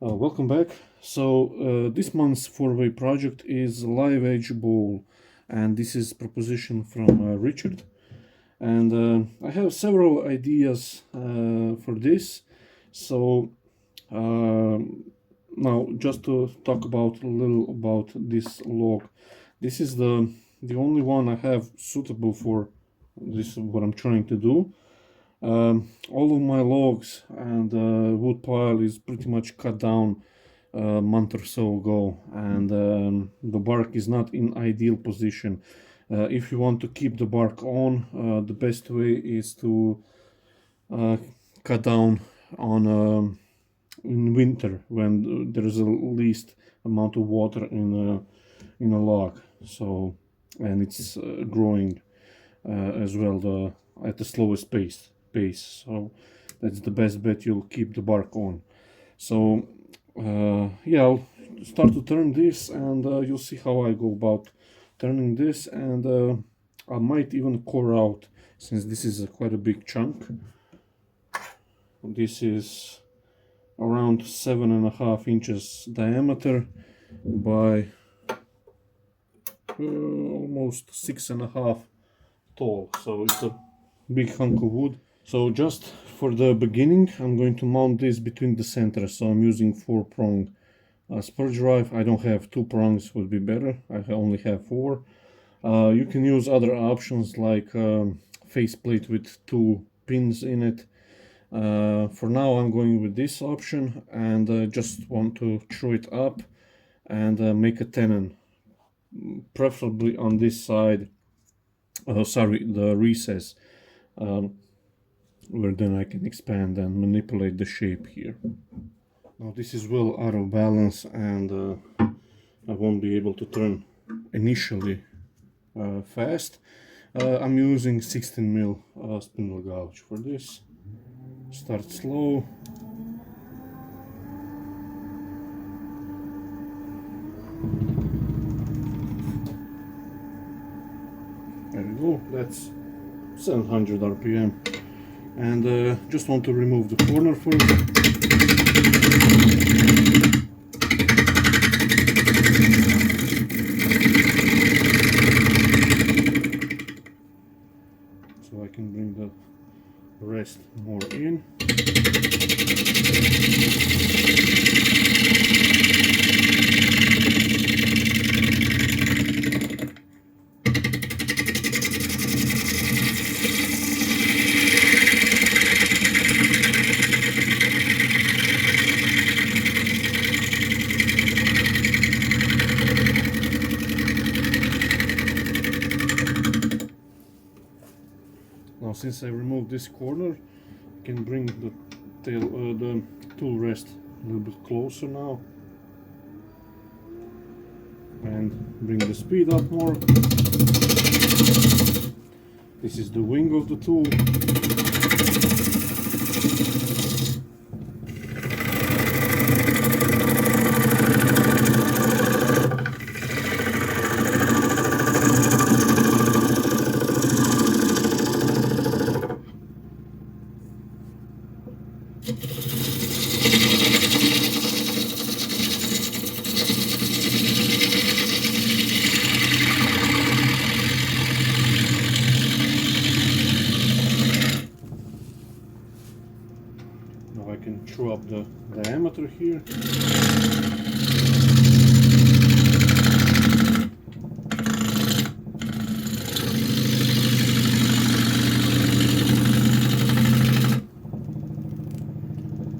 Welcome back. So this month's four-way project is live edge bowl, and this is proposition from Richard. And I have several ideas for this. So now, just to talk about a little about this log. This is the only one I have suitable for this what I'm trying to do. All of my logs and wood pile is pretty much cut down a month or so ago, and the bark is not in ideal position. If you want to keep the bark on, the best way is to cut down on in winter when there is the least amount of water in a log. So, and it's growing as well at the slowest pace. So that's the best bet. You'll keep the bark on. So yeah, I'll start to turn this, and you'll see how I go about turning this, and I might even core out, since this is quite a big chunk. This is around 7.5 inches diameter by almost 6.5 tall, so it's a big hunk of wood. So just for the beginning, I'm going to mount this between the centers. So I'm using 4-prong spur drive. I don't have 2 prongs, would be better. I only have 4. You can use other options like faceplate with 2 pins in it. For now I'm going with this option, and just want to throw it up and make a tenon, preferably on this side. Sorry, the recess. Where then I can expand and manipulate the shape here. Now this is well out of balance, and I won't be able to turn initially fast. I'm using 16mm spindle gouge for this. Start slow. There we go, that's 700 RPM. And just want to remove the corner first. So I can bring the rest more in. Now, since I removed this corner, I can bring the the tool rest a little bit closer now, and bring the speed up more. This is the wing of the tool. Now I can throw up the diameter here.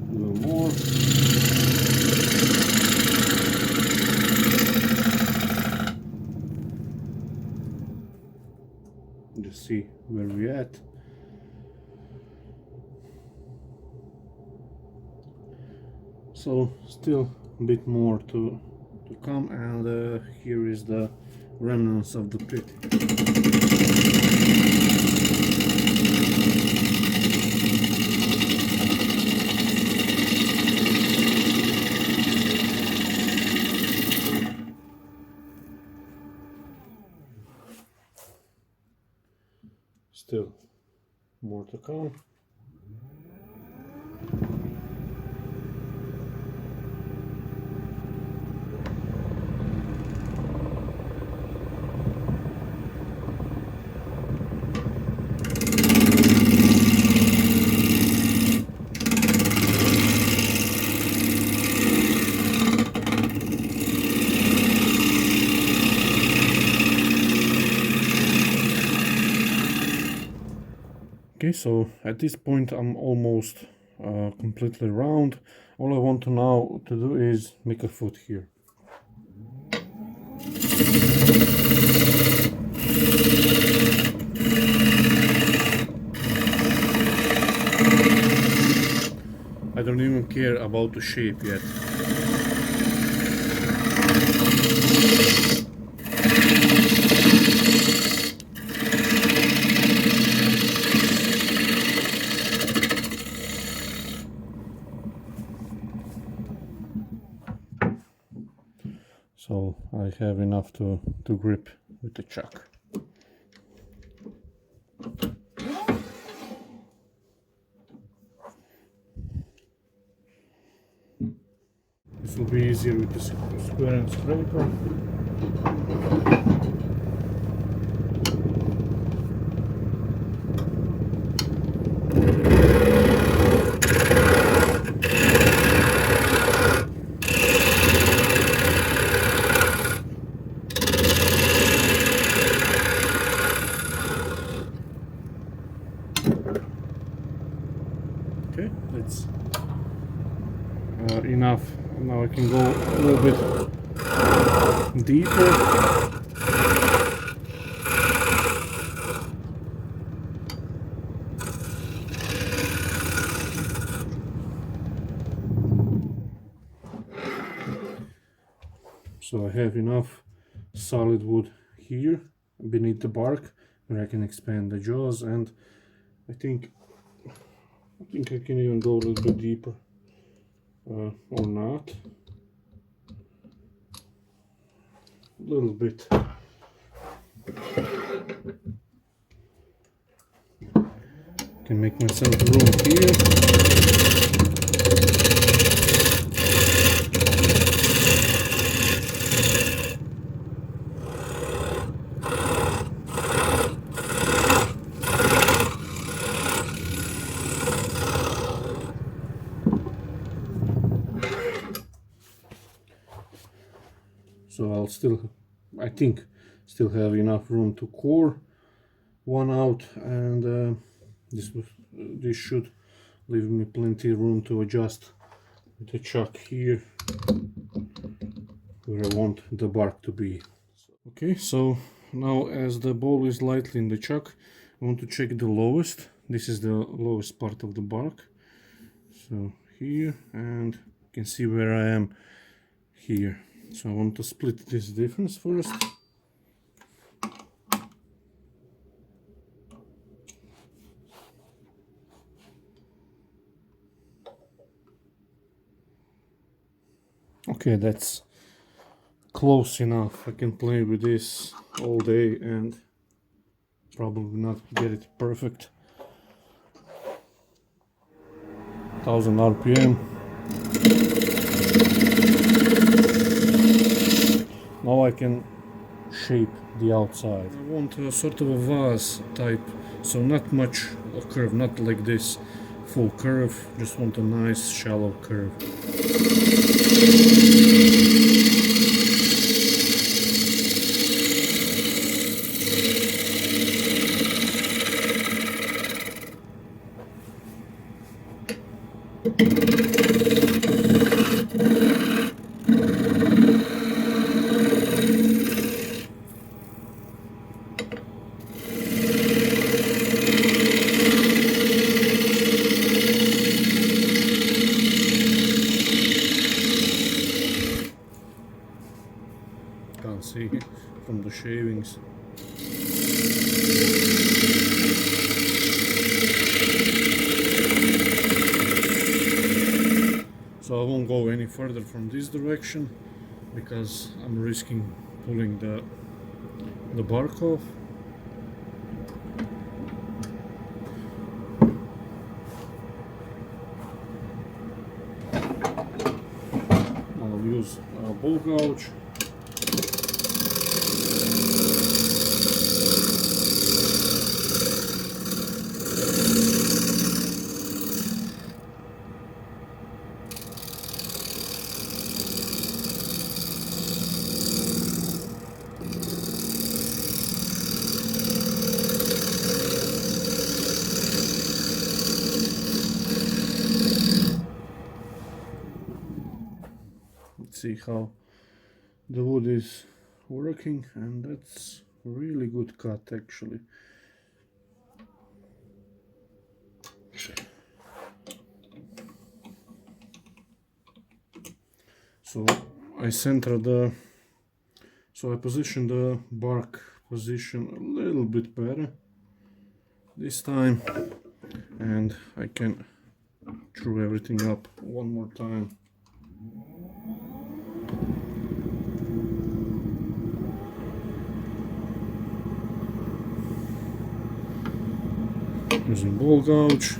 A little more. Just see where we're at. So still a bit more to come, and here is the remnants of the pit. Still more to come. Okay, so at this point I'm almost completely round. All I want to now to do is make a foot here. I don't even care about the shape yet. So I have enough to grip with the chuck. This will be easier with the square and scraper. Okay, that's enough. Now I can go a little bit deeper. So I have enough solid wood here beneath the bark where I can expand the jaws, and I think I can even go a little bit deeper, or not. A little bit. Can make myself room here. So I'll still, I think, still have enough room to core one out, and this should leave me plenty of room to adjust the chuck here where I want the bark to be. Okay, so now as the ball is lightly in the chuck, I want to check the lowest. This is the lowest part of the bark. So here, and you can see where I am here. So I want to split this difference first. Okay, that's close enough. I can play with this all day and probably not get it perfect. 1000 RPM. Now I can shape the outside. I want a sort of a vase type, so not much a curve, not like this full curve, just want a nice shallow curve. Can't see from the shavings. So I won't go any further from this direction because I'm risking pulling the bark off. I'll use a bull gouge. Let's see how the wood is working, and that's really good cut actually. So I position the bark position a little bit better this time, and I can throw everything up one more time. Using ball gouge.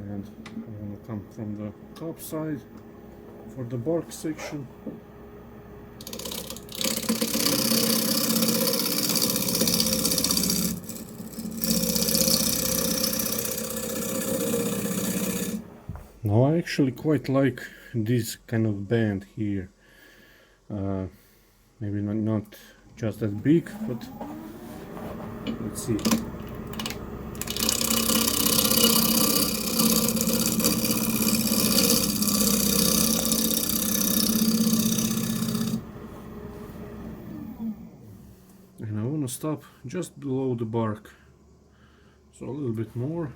And I'm going to come from the top side for the bark section. Now I actually quite like this kind of band here. Maybe not just that big, but let's see. And I want to stop just below the bark, so a little bit more.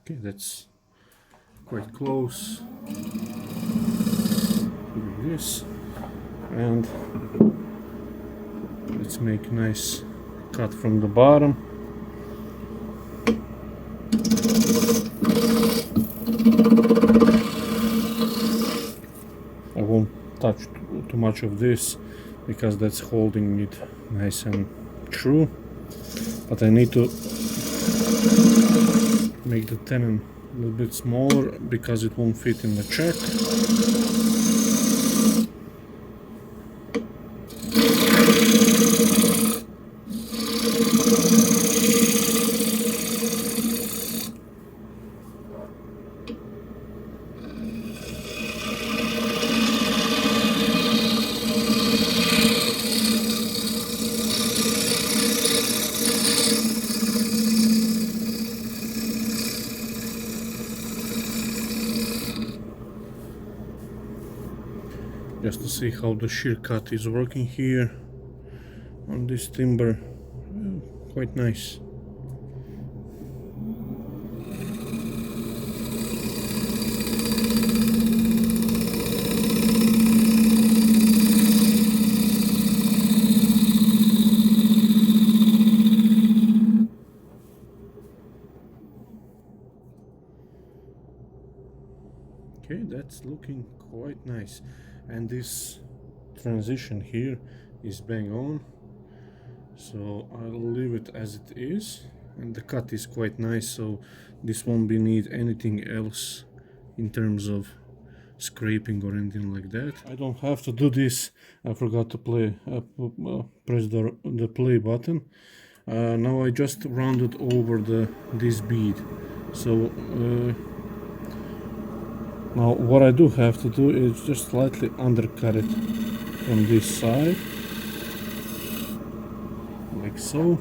Okay, that's quite close. Doing this, and let's make a nice cut from the bottom. I won't touch too much of this because that's holding it nice and true, but I need to make the tenon a little bit smaller because it won't fit in the check. Just to see how the shear cut is working here on this timber. Quite nice. Okay, that's looking quite nice. And this transition here is bang on, so I'll leave it as it is, and the cut is quite nice, so this won't be need anything else in terms of scraping or anything like that. I don't have to do this. I forgot to press the play button. Now I just rounded over this bead, so now what I do have to do is just slightly undercut it from this side, like so.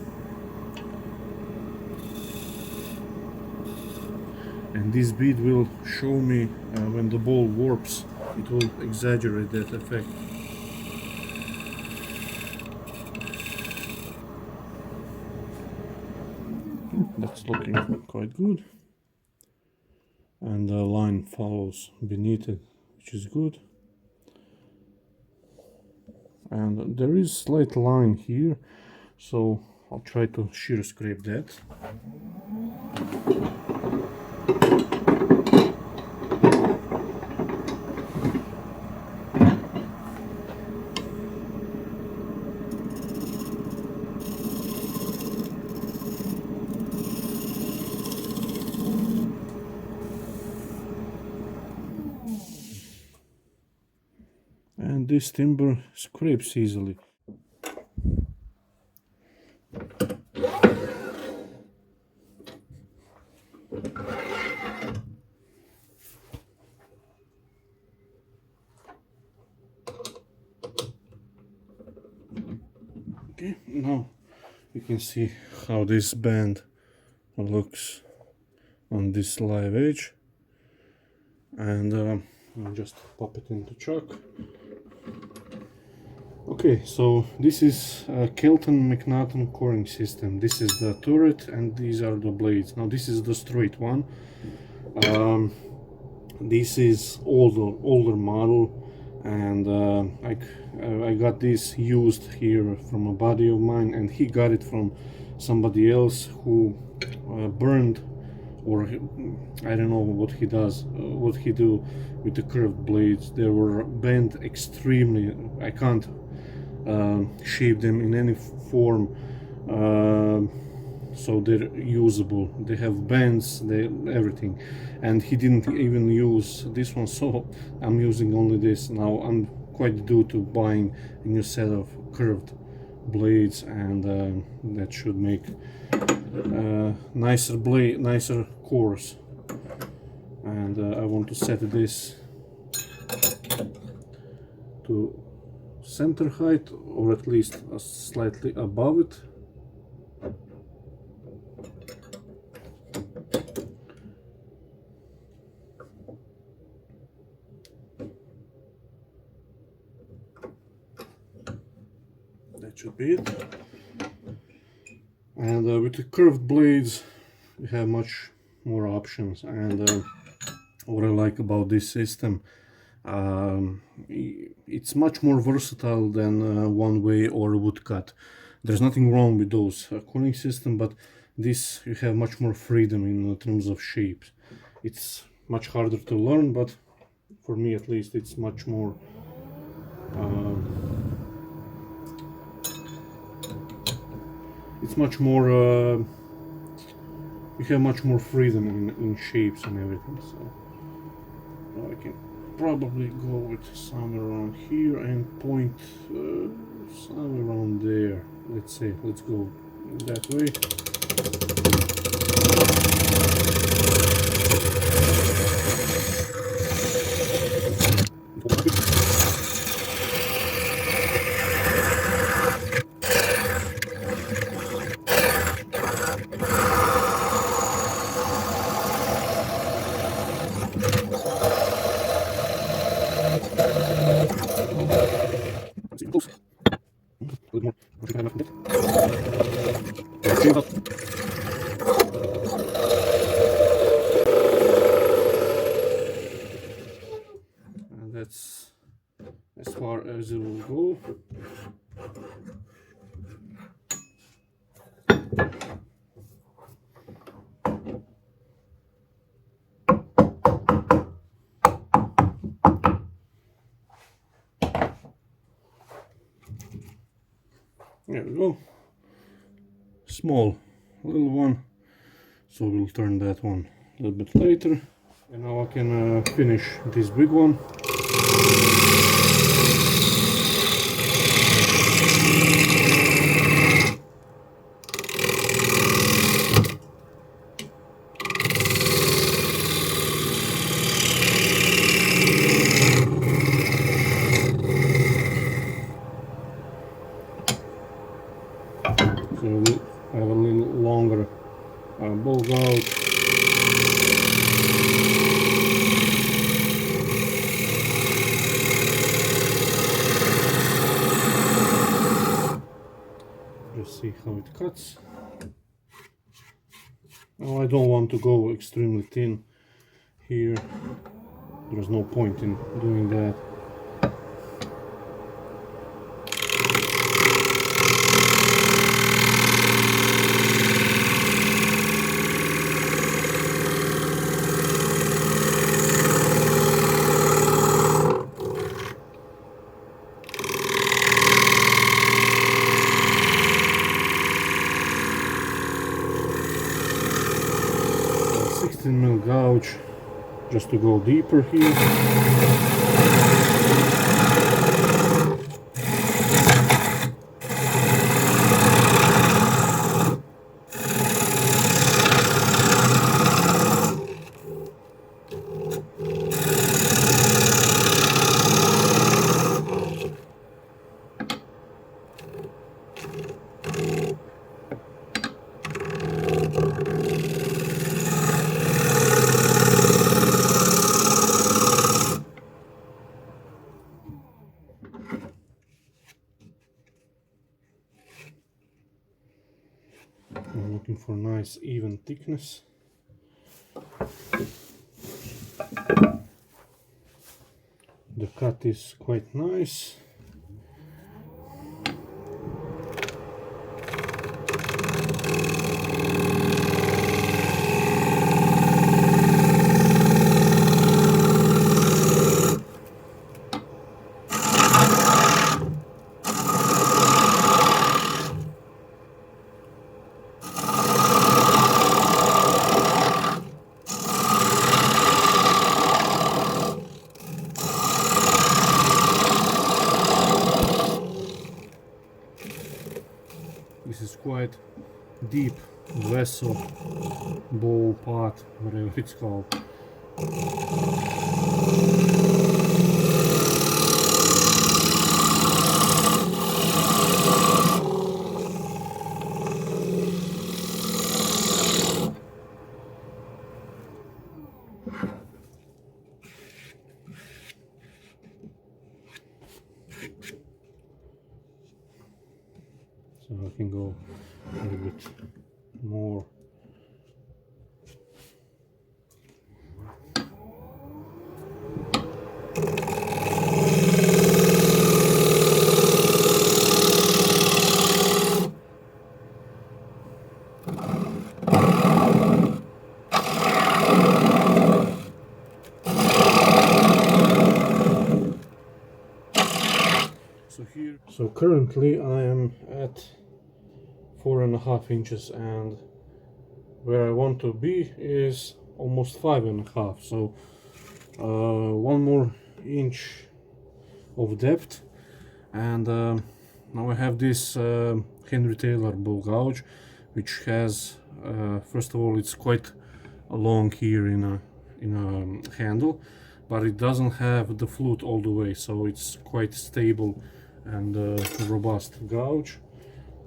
And this bead will show me when the ball warps, it will exaggerate that effect. That's looking quite good. And the line follows beneath it, which is good. And there is slight line here, so I'll try to shear scrape that. and this timber scrapes easily. Okay, now you can see how this band looks on this live edge, and I'll just pop it into chuck. Okay, so this is a Kelton McNaughton coring system. This is the turret and these are the blades. Now this is the straight one. This is older model, and I got this used here from a buddy of mine, and he got it from somebody else who burned, or I don't know what he does, what he do with the curved blades. They were bent extremely. I can't shape them in any form, so they're usable. They have bends, everything, and he didn't even use this one, so I'm using only this. Now I'm quite due to buying a new set of curved blades, and that should make nicer cores. And I want to set this to center height, or at least slightly above it. That should be it. And with the curved blades you have much more options, and what I like about this system, it's much more versatile than one way or woodcut. There's nothing wrong with those coring system, but this you have much more freedom in terms of shapes. It's much harder to learn, but for me at least it's much more you have much more freedom in shapes and everything. So I can probably go with somewhere around here and point somewhere around there. Let's go that way. And that's as far as it will go. There we go. Small little one, so we'll turn that one a little bit later. And now I can finish this big one. So I have a little longer bowl gouge. Just see how it cuts. Now I don't want to go extremely thin here. There's no point in doing that. Gouge just to go deeper here. looking for nice even thickness. The cut is quite nice. This is quite deep vessel, bowl, pot, whatever it's called. So I can go a little bit more. So currently I am at 4.5 inches, and where I want to be is almost 5.5. So 1 more inch of depth, and now I have this Henry Taylor ball gouge, which has first of all, it's quite long here in a handle, but it doesn't have the flute all the way, so it's quite stable and robust gouge,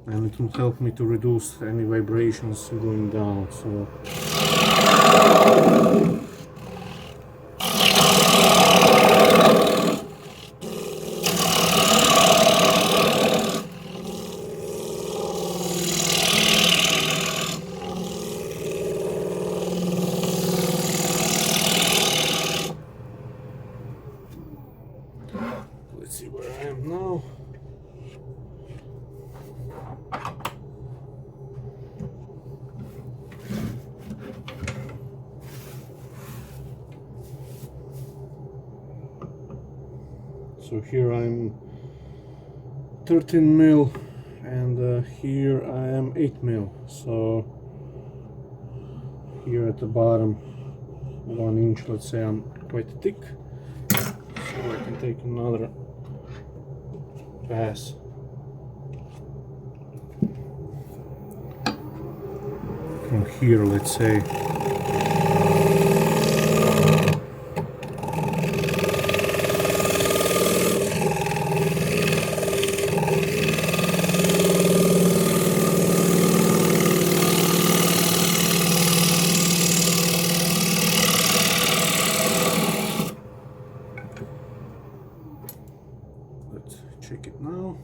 and it will help me to reduce any vibrations going down. So let's see where I am now. So here I'm 13 mil, and here I am 8 mil. So here at the bottom 1 inch, let's say I'm quite thick, so I can take another pass. From here, let's say. Let's check it now.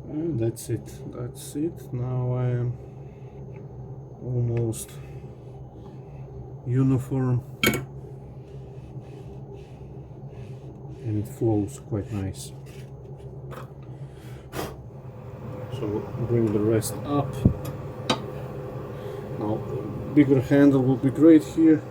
And that's it. That's it. Now I am almost uniform, and it flows quite nice. So bring the rest up. Now bigger handle will be great here.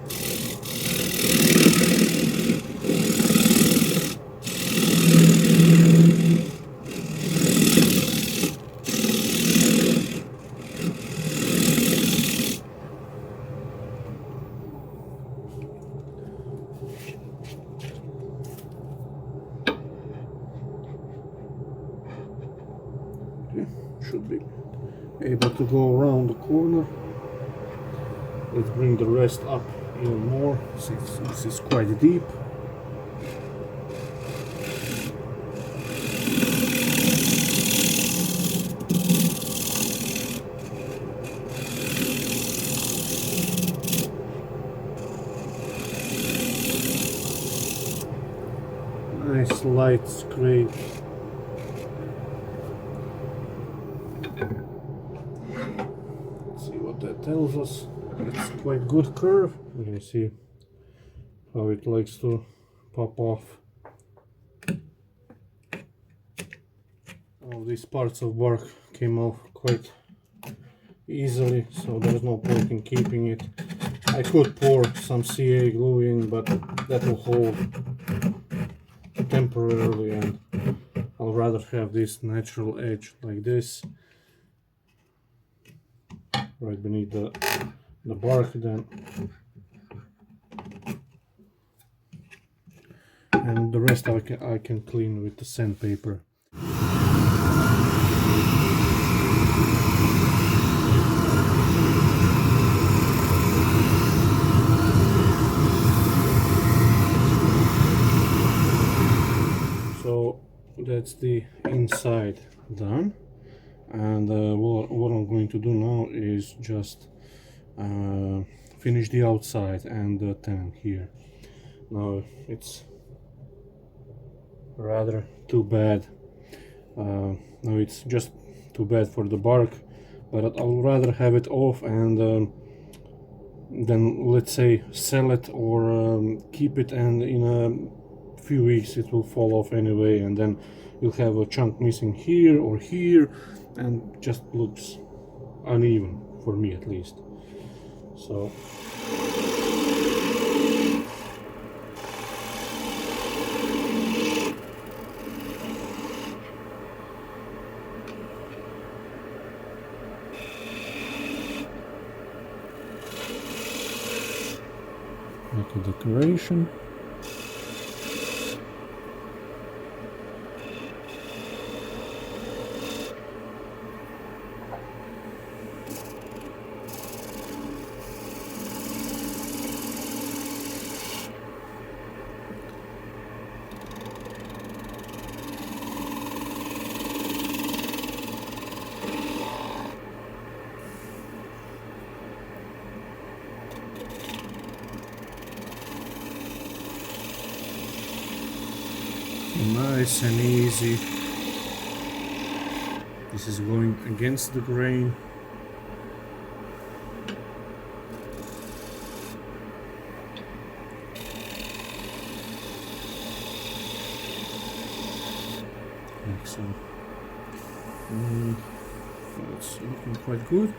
Should be able to go around the corner. Let's bring the rest up even more, since this is quite deep. Nice light scrape. that tells us it's quite good curve. You can see how it likes to pop off. All these parts of bark came off quite easily, so there's no point in keeping it. I could pour some CA glue in, but that will hold temporarily, and I'll rather have this natural edge like this right beneath the bark then. And the rest I can clean with the sandpaper. So that's the inside done, and what I'm going to do now is just finish the outside and the tank here. Now it's rather too bad. Now it's just too bad for the bark, but I'll rather have it off and then, let's say, sell it or keep it, and in a few weeks it will fall off anyway, and then you'll have a chunk missing here or here, and just looks uneven, for me at least. So make a decoration. Nice and easy. This is going against the grain. Like so. And it's looking quite good.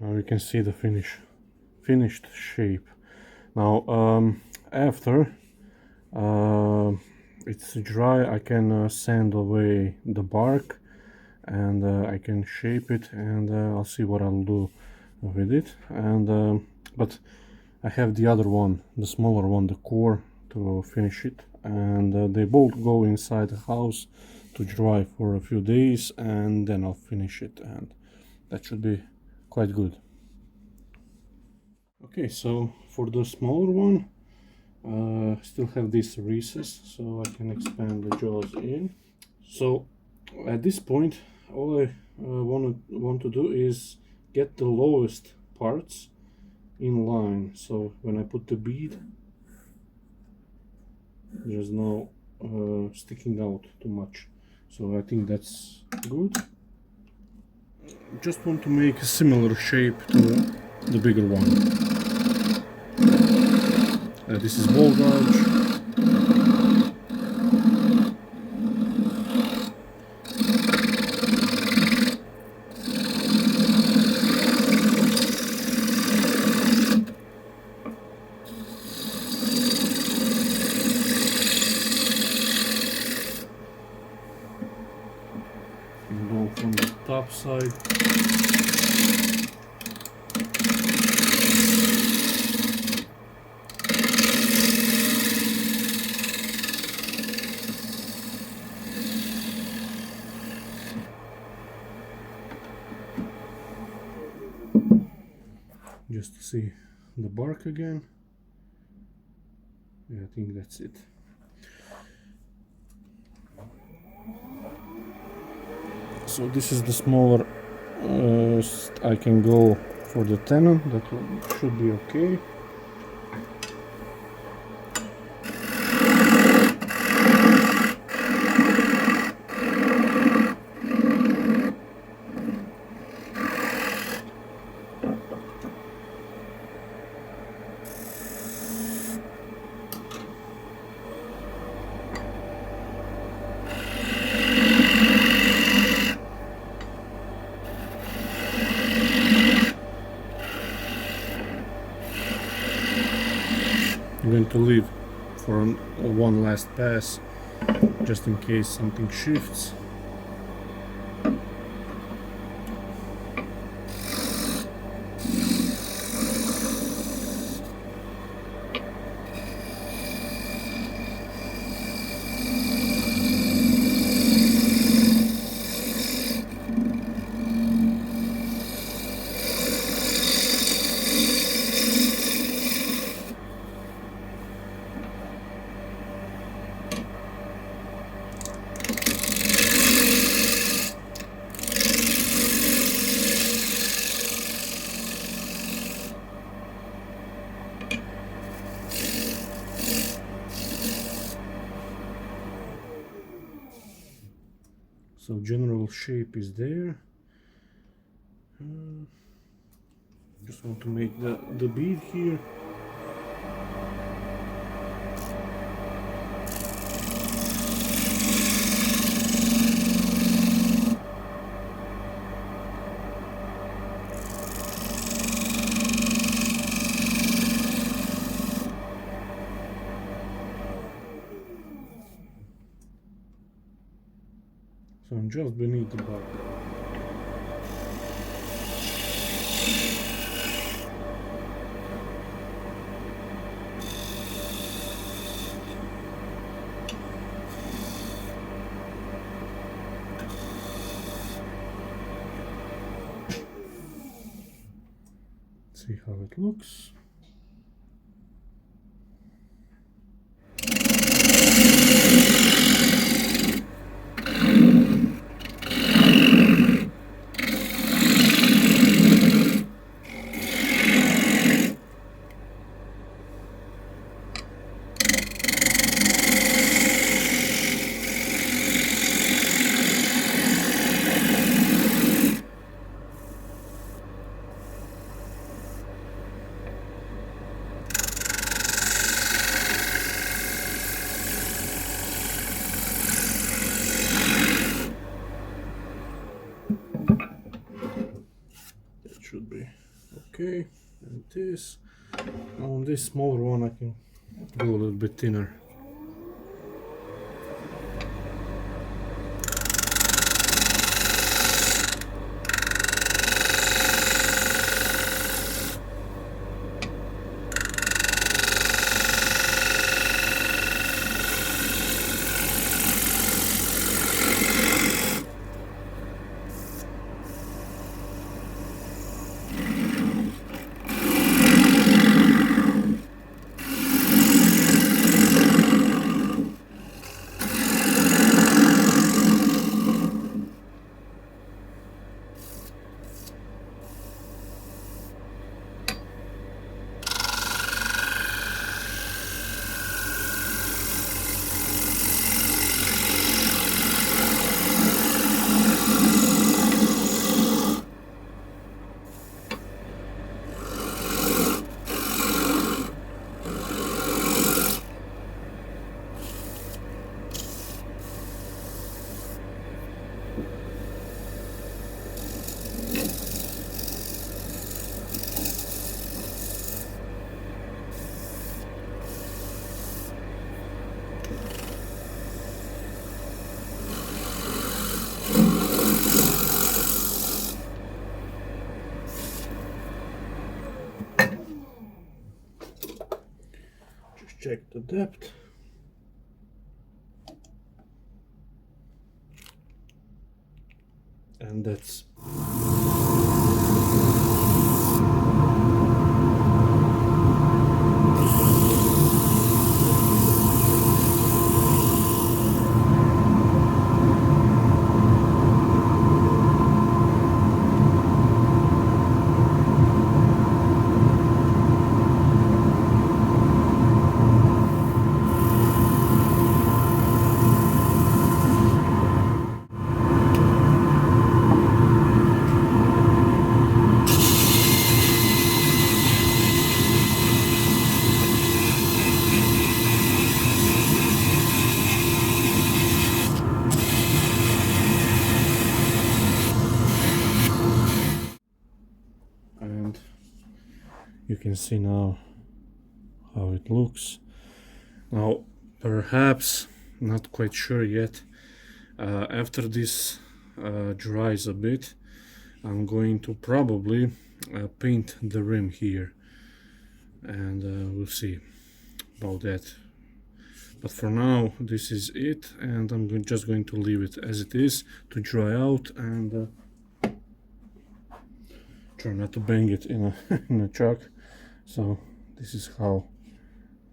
You can see the finished shape. Now after it's dry, I can sand away the bark, and I can shape it, and I'll see what I'll do with it. And but I have the other one, the smaller one, the core, to finish it, and they both go inside the house to dry for a few days, and then I'll finish it, and that should be quite good. Okay, so for the smaller one, still have this recess, so I can expand the jaws in. So at this point, all I want to do is get the lowest parts in line. So when I put the bead, there's no sticking out too much. So I think that's good. Just want to make a similar shape to the bigger one. This is ball gouge. And go from the top side. Just to see the bark again. Yeah, I think that's it. So this is the smaller. I can go for the tenon. That should be okay. I'm going to leave for one last pass, just in case something shifts. So general shape is there. Just want to make the bead here. So I'm just beneath the bar. See how it looks. Should be okay. And this, on this smaller one I can go a little bit thinner. Check the depth. And that's can see now how it looks. Now perhaps, not quite sure yet, after this dries a bit, I'm going to probably paint the rim here, and we'll see about that. But for now this is it, and I'm just going to leave it as it is to dry out, and try not to bang it in a in a chuck. So this is how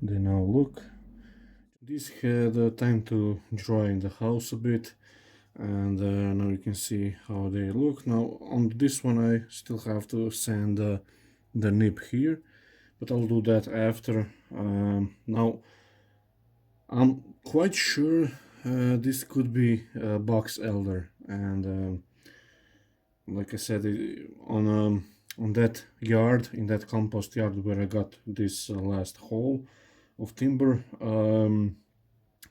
they now look. This had time to dry in the house a bit, and now you can see how they look. Now on this one I still have to sand the nib here, but I'll do that after. Now I'm quite sure this could be box elder, and like I said, on that yard, in that compost yard where I got this last haul of timber,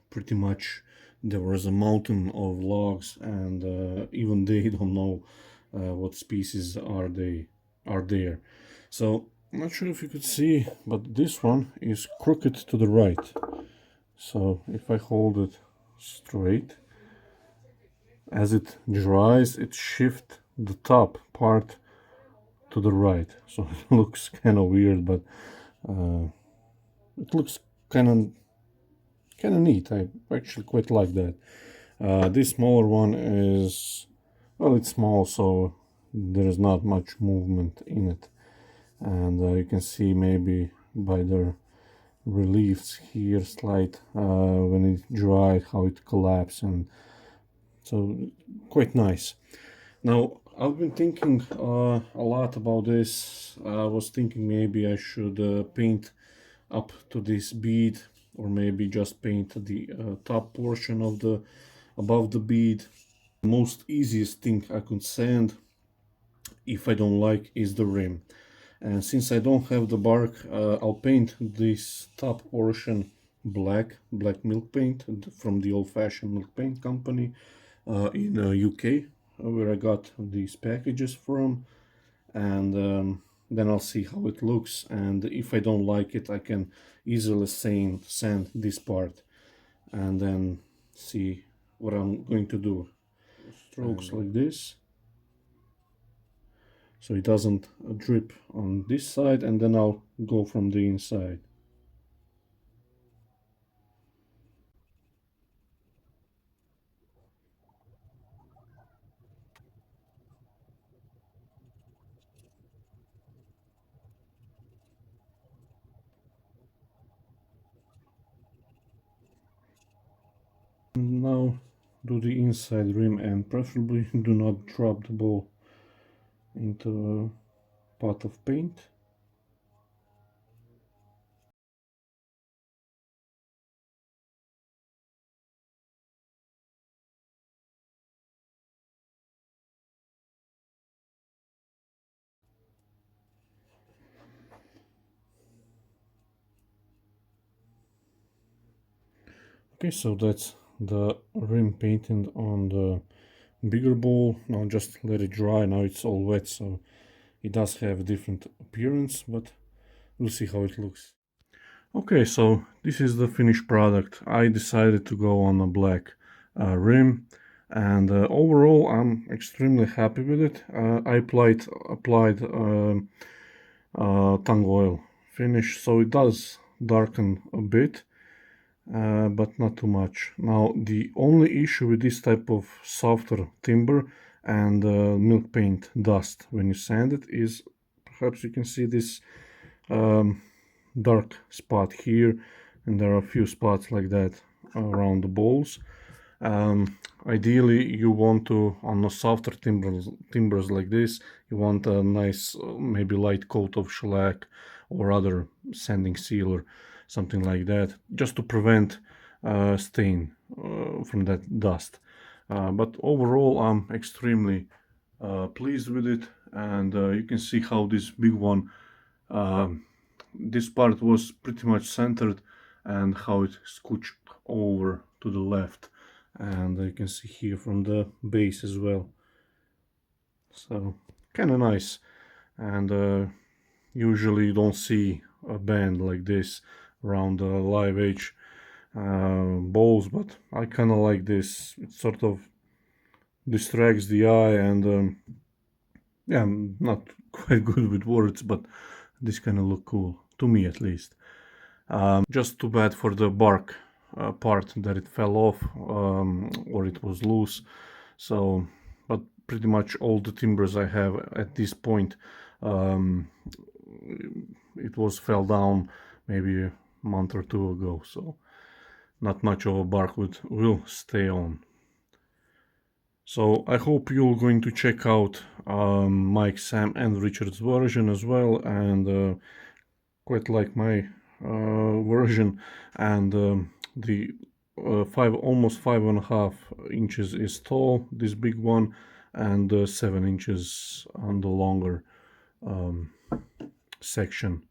pretty much there was a mountain of logs, and even they don't know what species are there. So I'm not sure if you could see, but this one is crooked to the right. So if I hold it straight, as it dries, it shifts the top part to the right. So it looks kind of weird, but it looks kind of neat. I actually quite like that. This smaller one is, well, it's small, so there's not much movement in it, and you can see maybe by the reliefs here slight when it dried how it collapsed, and so quite nice. Now I've been thinking a lot about this. I was thinking maybe I should paint up to this bead, or maybe just paint the top portion of the above the bead. The most easiest thing I could sand, if I don't like, is the rim. And since I don't have the bark, I'll paint this top portion black milk paint from the old-fashioned milk paint company in UK, where I got these packages from, and then I'll see how it looks, and if I don't like it I can easily sand this part and then see what I'm going to do. Strokes like this, so it doesn't drip on this side, and then I'll go from the inside. Now do the inside rim, and preferably do not drop the ball into a pot of paint. Okay, so that's the rim painted on the bigger bowl. Now just let it dry. Now it's all wet, so it does have a different appearance, but we'll see how it looks. Okay, so this is the finished product. I decided to go on a black rim, and overall I'm extremely happy with it. I applied tung oil finish, so it does darken a bit, but not too much. Now the only issue with this type of softer timber and milk paint dust when you sand it is, perhaps you can see this dark spot here, and there are a few spots like that around the bowls. Ideally you want to, on the softer timbers like this, you want a nice maybe light coat of shellac or other sanding sealer, something like that, just to prevent stain from that dust. But overall I'm extremely pleased with it, and you can see how this big one, this part was pretty much centered, and how it scooched over to the left, and you can see here from the base as well. So kind of nice, and Usually you don't see a band like this around the live edge balls, but I kind of like this. It sort of distracts the eye, and yeah, I'm not quite good with words, but this kind of look cool, to me at least. Just too bad for the bark part that it fell off, or it was loose. So, but pretty much all the timbers I have at this point, it was fell down maybe a month or two ago, so not much of a bark will stay on. So I hope you're going to check out Mike, Sam and Richard's version as well, and quite like my version. And the almost 5.5 inches is tall, this big one, and 7 inches on the longer section.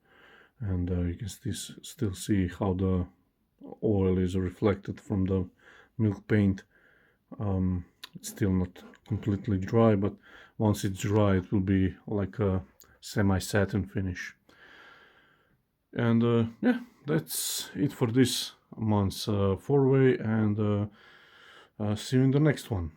And you can still see how the oil is reflected from the milk paint. It's still not completely dry, but once it's dry it will be like a semi-satin finish. And yeah, that's it for this month's 4-way, and see you in the next one.